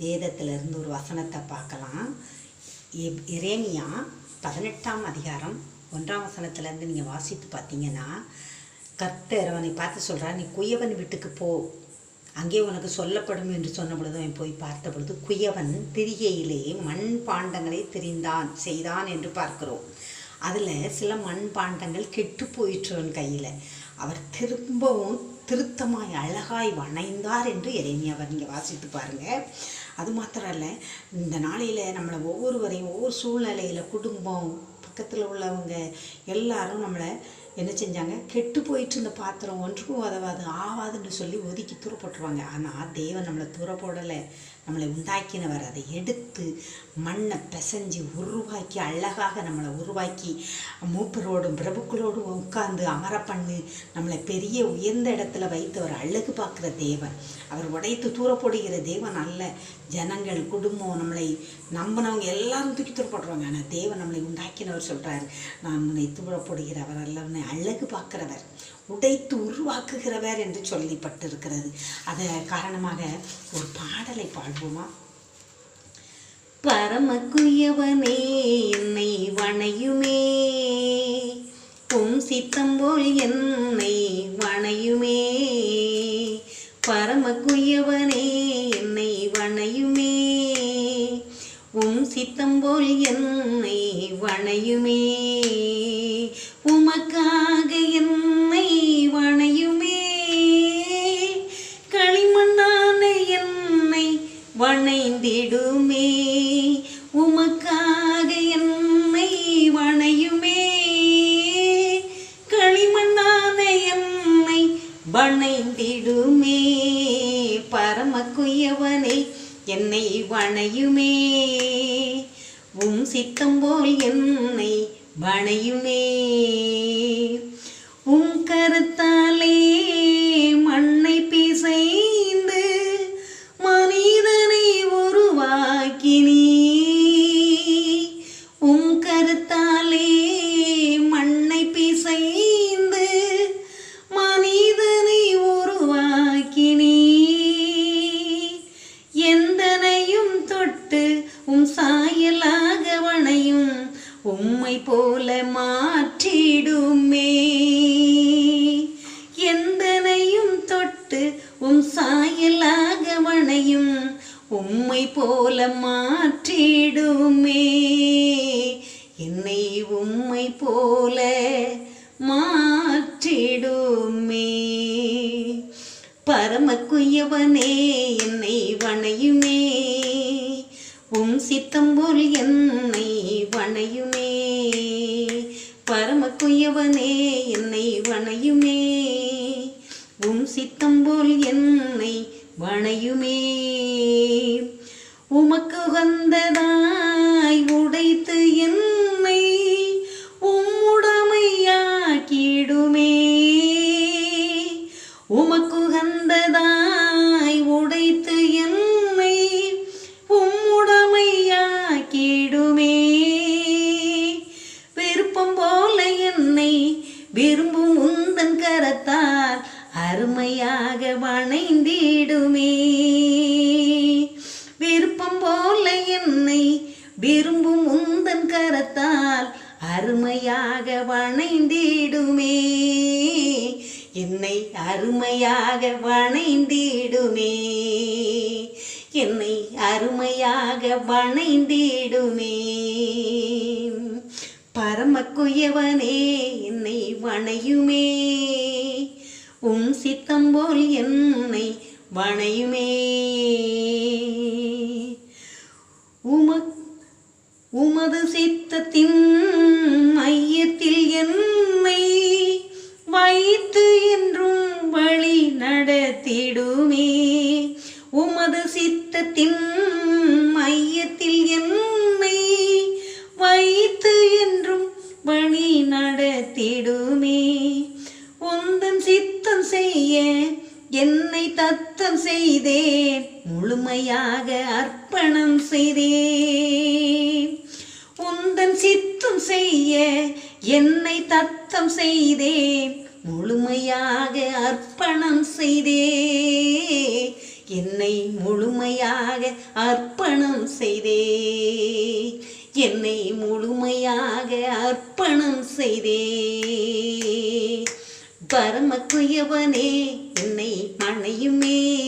வேதத்திலிருந்து ஒரு வசனத்தை பார்க்கலாம். எரேமியா 18ஆம் அதிகாரம் 1ஆம் வசனத்திலேருந்து நீங்கள் வாசித்து பார்த்தீங்கன்னா, கர்த்தர் அவனை பார்த்து சொல்கிறார், நீ குயவன் வீட்டுக்கு போ, அங்கே உனக்கு சொல்லப்படும் என்று சொன்ன பொழுது அவன் போய் பார்த்த பொழுது குயவன் திரிகையிலே மண் பாண்டங்களை செய்தான் என்று பார்க்கிறோம். அதில் சில மண் பாண்டங்கள் கெட்டு போயிற்றவன் கையில். அவர் திரும்பவும் திருத்தமாய் அழகாய் வணைந்தார் என்று எரேமியாவை நீங்கள் வாசித்து பாருங்கள். அது மாத்திரம் இல்லை, இந்த நாளையில் நம்மளை ஒவ்வொருவரையும் ஒவ்வொரு சூழ்நிலையில் குடும்பம் பக்கத்தில் உள்ளவங்க எல்லாரும் நம்மளை என்ன செஞ்சாங்க, கெட்டு போயிட்டு இந்த பாத்திரம் ஒன்றுக்கும் உதவாது ஆவாதுன்னு சொல்லி ஒதுக்கி தூரப்பட்டுருவாங்க. ஆனால் தேவன் நம்மளை தூரப்போடலை, நம்மளை உண்டாக்கினவர் அதை எடுத்து மண்ணை பிசைஞ்சு உருவாக்கி அழகாக நம்மளை உருவாக்கி மூப்பரோடும் பிரபுக்களோடும் உட்கார்ந்து அமர பண்ணி நம்மளை பெரிய உயர்ந்த இடத்துல வைத்தவர் அழகு பார்க்குற தேவன். அவர் உடைத்து தூரப்படுகிற தேவன் அல்ல. ஜனங்கள் குடும்பம் நம்மளை நம்பினவங்க எல்லாரும் தூக்கி தூரப்படுறாங்க. ஆனால் தேவன் நம்மளை உண்டாக்கினவர் சொல்கிறார், நான் உன்னை தூரப்படுகிறவர் அல்ல, உன்னை அழகு பார்க்கிறவர், உடைத்து உருவாக்குகிறவர் என்று சொல்லப்பட்டிருக்கிறது. அதை காரணமாக ஒரு பாடலை பாடுவோமா? பரமக்குயவனே என்னை வணையுமே, உம் சித்தம் போல் என்னை வணையுமே. பரமக்குயவனே என்னை வணையுமே, உம் சித்தம் போல் என்னை வணையுமே. உமக்காக என்னை வணையுமே, களிமண்ணான என்னை வணைந்திடுமே. உமக்காக என்னை வணையுமே, களிமண்ணான என்னை வணைந்திடுமே. பரமக்குயவனை என்னை வணையுமே, உம் சித்தம் போல் என்னை வணையுமே. உம் கருத்தாலே மண்ணை பிசைந்து மனிதனை உருவாக்கினீ. உம் கருத்தாலே மண்ணை பிசைந்து மனிதனை உருவாக்கினீ. எந்தனையும் தொட்டு உம் சாயலாக வணையும் உம்மை போல மாற்றிடுமே. எந்தனையும் தொட்டு உம் சாயலாக வணையும் உம்மை போல மாற்றிடுமே. என்னை உம்மை போல மாற்றிடுமே. பரமக்குயவனே என்னை வணையுமே, உம் சித்தம் போல் என்னை வணையுமே. பரமக்குயவனே என்னை வணையுமே, உம் சித்தம் போல் என்னை வணையுமே. உமக்கு உகந்ததாய் உடைத்து என்னை உம்முடைமையாக்கிடுமே. உமக்கு உகந்ததாய் உடைத்து என்னை உம்முடைமையாக்கிடுமே. விருப்பம் போல என்னை விரும்பும் உந்தன் கரத்தால் அருமையாக வணைந்திடுமே. விருப்பம் போல என்னை விரும்பும் உந்தன் கரத்தால் அருமையாக வணைந்திடுமே. என்னை அருமையாக வணைந்திடுமே. என்னை அருமையாக வணைந்திடுமே. பரமக்குயவனே என்னை வணையுமே, உம் சித்தம் போல் என்னை வணையுமே. உமது சித்தத்தின் மையத்தில் என்னை வைத்து என்றும் வழி நடத்திடுமே. உமது சித்தத்தின் மையத்தில் என்னை வைத்து என்றும் வழி நடத்திடுமே. உந்தன் சித்தம் செய்ய என்னை தத்தம் செய்தேன், முழுமையாக அர்ப்பணம் செய்தேன். உந்தன் சித்தம் செய்ய என்னை தத்தம் செய்தேன், முழுமையாக அர்ப்பணம் செய்தேன். என்னை முழுமையாக அர்ப்பணம் செய்தே, என்னை முழுமையாக அர்ப்பணம் செய்தே. பரம குயவனே என்னை அணையுமே.